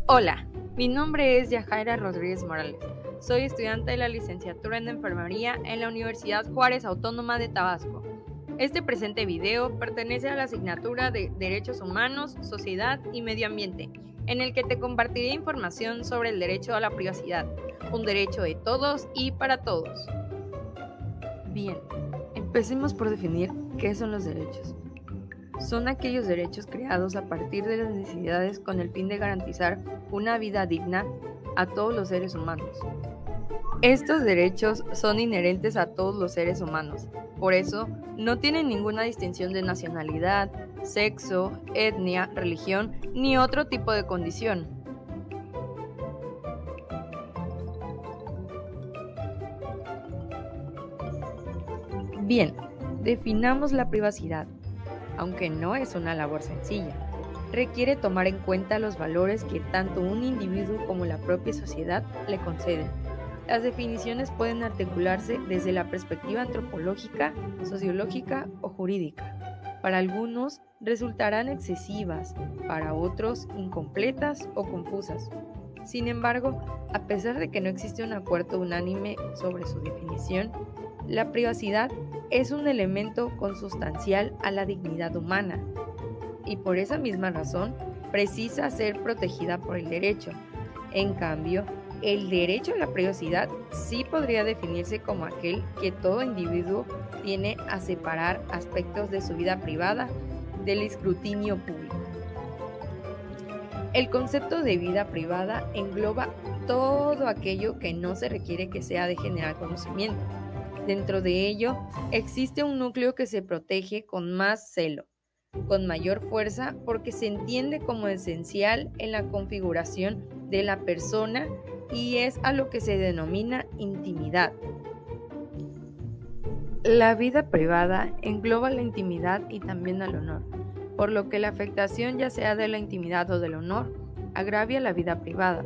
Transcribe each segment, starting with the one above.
Hola, mi nombre es Yajaira Rodríguez Morales. Soy estudiante de la licenciatura en Enfermería en la Universidad Juárez Autónoma de Tabasco. Este presente video pertenece a la asignatura de Derechos Humanos, Sociedad y Medio Ambiente, en el que te compartiré información sobre el derecho a la privacidad, un derecho de todos y para todos. Bien, empecemos por definir qué son los derechos. Son aquellos derechos creados a partir de las necesidades con el fin de garantizar una vida digna a todos los seres humanos. Estos derechos son inherentes a todos los seres humanos, por eso no tienen ninguna distinción de nacionalidad, sexo, etnia, religión ni otro tipo de condición. Bien, definamos la privacidad. Aunque no es una labor sencilla, requiere tomar en cuenta los valores que tanto un individuo como la propia sociedad le conceden. Las definiciones pueden articularse desde la perspectiva antropológica, sociológica o jurídica. Para algunos resultarán excesivas, para otros incompletas o confusas. Sin embargo, a pesar de que no existe un acuerdo unánime sobre su definición, la privacidad es un elemento consustancial a la dignidad humana y por esa misma razón precisa ser protegida por el derecho. En cambio, el derecho a la privacidad sí podría definirse como aquel que todo individuo tiene a separar aspectos de su vida privada del escrutinio público. El concepto de vida privada engloba todo aquello que no se requiere que sea de general conocimiento. Dentro de ello, existe un núcleo que se protege con más celo, con mayor fuerza, porque se entiende como esencial en la configuración de la persona y es a lo que se denomina intimidad. La vida privada engloba la intimidad y también al honor, por lo que la afectación ya sea de la intimidad o del honor, agravia la vida privada.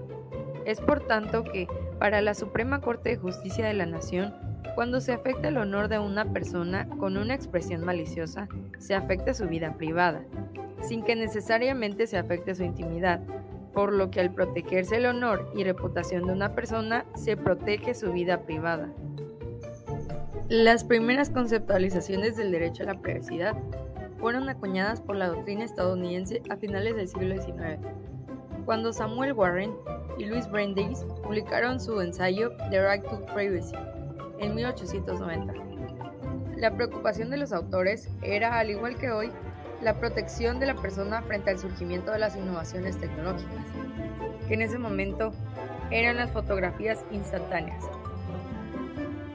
Es por tanto que, para la Suprema Corte de Justicia de la Nación, cuando se afecta el honor de una persona con una expresión maliciosa, se afecta su vida privada, sin que necesariamente se afecte su intimidad, por lo que al protegerse el honor y reputación de una persona, se protege su vida privada. Las primeras conceptualizaciones del derecho a la privacidad fueron acuñadas por la doctrina estadounidense a finales del siglo XIX, cuando Samuel Warren y Louis Brandeis publicaron su ensayo The Right to Privacy en 1890. La preocupación de los autores era, al igual que hoy, la protección de la persona frente al surgimiento de las innovaciones tecnológicas, que en ese momento eran las fotografías instantáneas.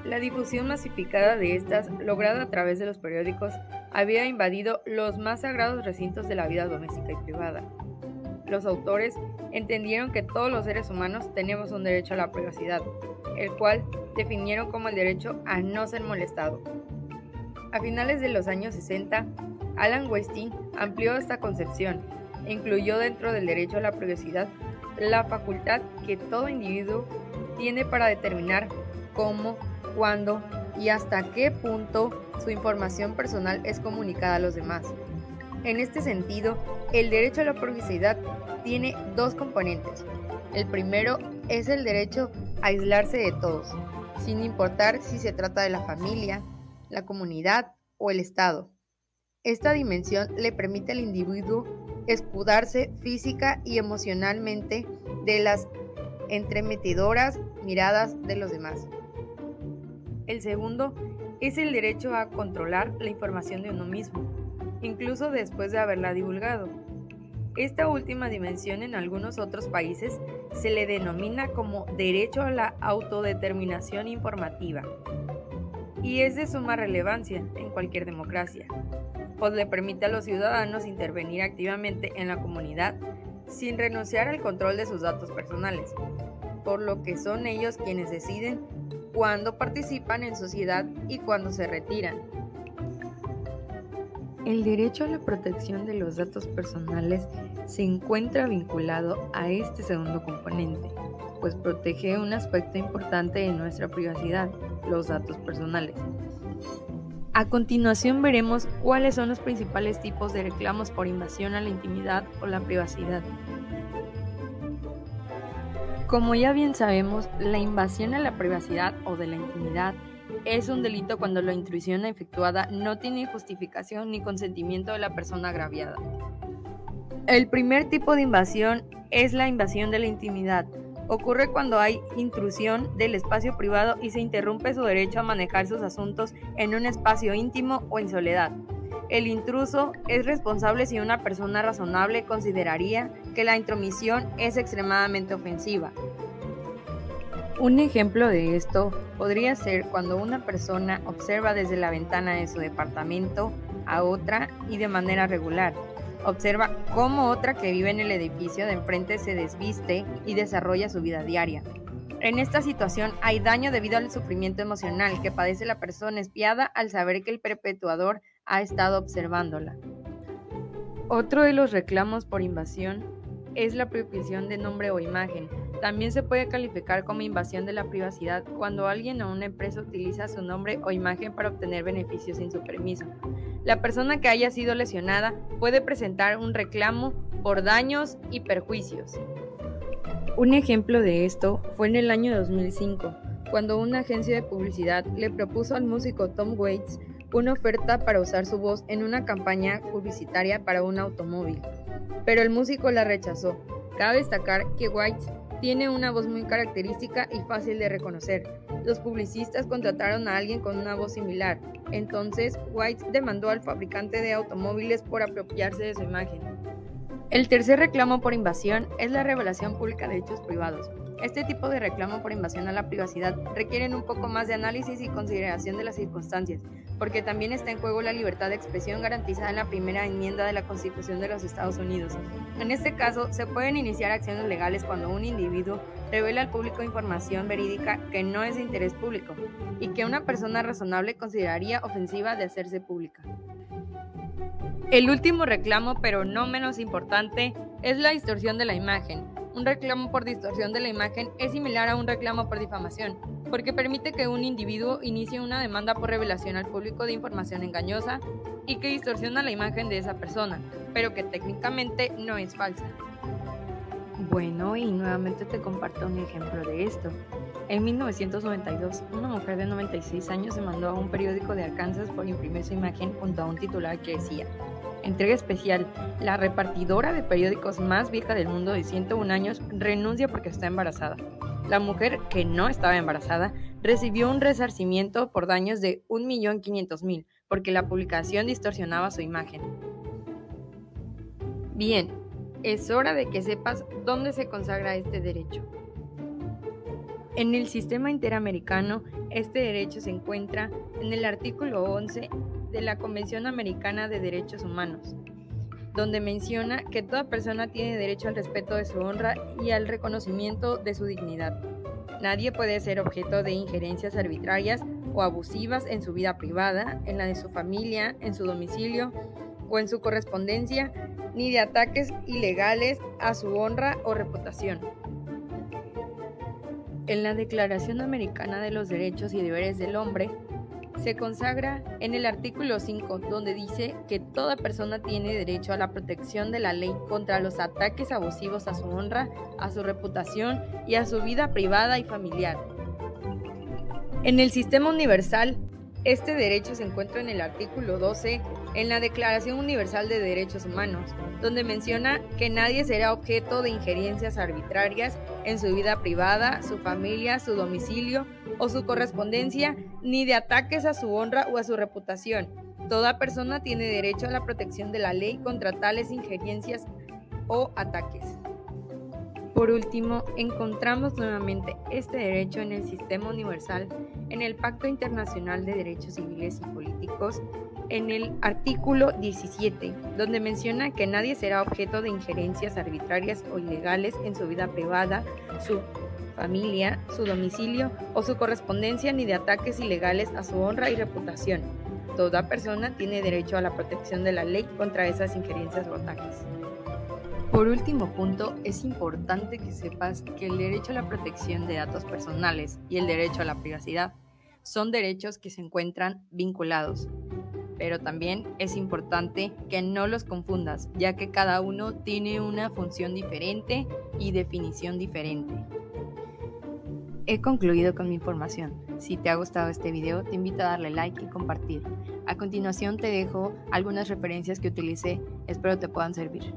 La difusión masificada de estas, lograda a través de los periódicos, había invadido los más sagrados recintos de la vida doméstica y privada. Los autores entendieron que todos los seres humanos tenemos un derecho a la privacidad, el cual definieron como el derecho a no ser molestado. A finales de los años 60, Alan Westing amplió esta concepción e incluyó dentro del derecho a la privacidad la facultad que todo individuo tiene para determinar cómo, cuándo y hasta qué punto su información personal es comunicada a los demás. En este sentido, el derecho a la privacidad tiene dos componentes. El primero es el derecho a aislarse de todos, sin importar si se trata de la familia, la comunidad o el Estado. Esta dimensión le permite al individuo escudarse física y emocionalmente de las entremetedoras miradas de los demás. El segundo es el derecho a controlar la información de uno mismo, incluso después de haberla divulgado. Esta última dimensión en algunos otros países se le denomina como derecho a la autodeterminación informativa y es de suma relevancia en cualquier democracia, pues le permite a los ciudadanos intervenir activamente en la comunidad sin renunciar al control de sus datos personales, por lo que son ellos quienes deciden cuándo participan en sociedad y cuándo se retiran. El derecho a la protección de los datos personales se encuentra vinculado a este segundo componente, pues protege un aspecto importante de nuestra privacidad, los datos personales. A continuación veremos cuáles son los principales tipos de reclamos por invasión a la intimidad o la privacidad. Como ya bien sabemos, la invasión a la privacidad o de la intimidad es un delito cuando la intrusión efectuada no tiene justificación ni consentimiento de la persona agraviada. El primer tipo de invasión es la invasión de la intimidad. Ocurre cuando hay intrusión del espacio privado y se interrumpe su derecho a manejar sus asuntos en un espacio íntimo o en soledad. El intruso es responsable si una persona razonable consideraría que la intromisión es extremadamente ofensiva. Un ejemplo de esto podría ser cuando una persona observa desde la ventana de su departamento a otra y de manera regular. Observa cómo otra que vive en el edificio de enfrente se desviste y desarrolla su vida diaria. En esta situación hay daño debido al sufrimiento emocional que padece la persona espiada al saber que el perpetuador ha estado observándola. Otro de los reclamos por invasión es la apropiación de nombre o imagen. También se puede calificar como invasión de la privacidad cuando alguien o una empresa utiliza su nombre o imagen para obtener beneficios sin su permiso. La persona que haya sido lesionada puede presentar un reclamo por daños y perjuicios. Un ejemplo de esto fue en el año 2005, cuando una agencia de publicidad le propuso al músico Tom Waits una oferta para usar su voz en una campaña publicitaria para un automóvil, pero el músico la rechazó. Cabe destacar que Waits tiene una voz muy característica y fácil de reconocer. Los publicistas contrataron a alguien con una voz similar, entonces Waits demandó al fabricante de automóviles por apropiarse de su imagen. El tercer reclamo por invasión es la revelación pública de hechos privados. Este tipo de reclamo por invasión a la privacidad requieren un poco más de análisis y consideración de las circunstancias, porque también está en juego la libertad de expresión garantizada en la primera enmienda de la Constitución de los Estados Unidos. En este caso, se pueden iniciar acciones legales cuando un individuo revela al público información verídica que no es de interés público y que una persona razonable consideraría ofensiva de hacerse pública. El último reclamo, pero no menos importante, es la distorsión de la imagen. Un reclamo por distorsión de la imagen es similar a un reclamo por difamación, porque permite que un individuo inicie una demanda por revelación al público de información engañosa y que distorsiona la imagen de esa persona, pero que técnicamente no es falsa. Bueno, y nuevamente te comparto un ejemplo de esto. En 1992, una mujer de 96 años demandó a un periódico de Arkansas por imprimir su imagen junto a un titular que decía: entrega especial, la repartidora de periódicos más vieja del mundo de 101 años renuncia porque está embarazada. La mujer, que no estaba embarazada, recibió un resarcimiento por daños de $1.500.000 porque la publicación distorsionaba su imagen. Bien, es hora de que sepas dónde se consagra este derecho. En el sistema interamericano, este derecho se encuentra en el artículo 11 de la Convención Americana de Derechos Humanos, donde menciona que toda persona tiene derecho al respeto de su honra y al reconocimiento de su dignidad. Nadie puede ser objeto de injerencias arbitrarias o abusivas en su vida privada, en la de su familia, en su domicilio o en su correspondencia, ni de ataques ilegales a su honra o reputación. En la Declaración Americana de los Derechos y Deberes del Hombre, se consagra en el artículo 5, donde dice que toda persona tiene derecho a la protección de la ley contra los ataques abusivos a su honra, a su reputación y a su vida privada y familiar. En el sistema universal, este derecho se encuentra en el artículo 12 en la Declaración Universal de Derechos Humanos, donde menciona que nadie será objeto de injerencias arbitrarias en su vida privada, su familia, su domicilio o su correspondencia, ni de ataques a su honra o a su reputación. Toda persona tiene derecho a la protección de la ley contra tales injerencias o ataques. Por último, encontramos nuevamente este derecho en el sistema universal, en el Pacto Internacional de Derechos Civiles y Políticos, en el artículo 17, donde menciona que nadie será objeto de injerencias arbitrarias o ilegales en su vida privada, su familia, su domicilio o su correspondencia, ni de ataques ilegales a su honra y reputación. Toda persona tiene derecho a la protección de la ley contra esas injerencias o ataques. Por último punto, es importante que sepas que el derecho a la protección de datos personales y el derecho a la privacidad son derechos que se encuentran vinculados. Pero también es importante que no los confundas, ya que cada uno tiene una función diferente y definición diferente. He concluido con mi información. Si te ha gustado este video, te invito a darle like y compartir. A continuación te dejo algunas referencias que utilicé, espero te puedan servir.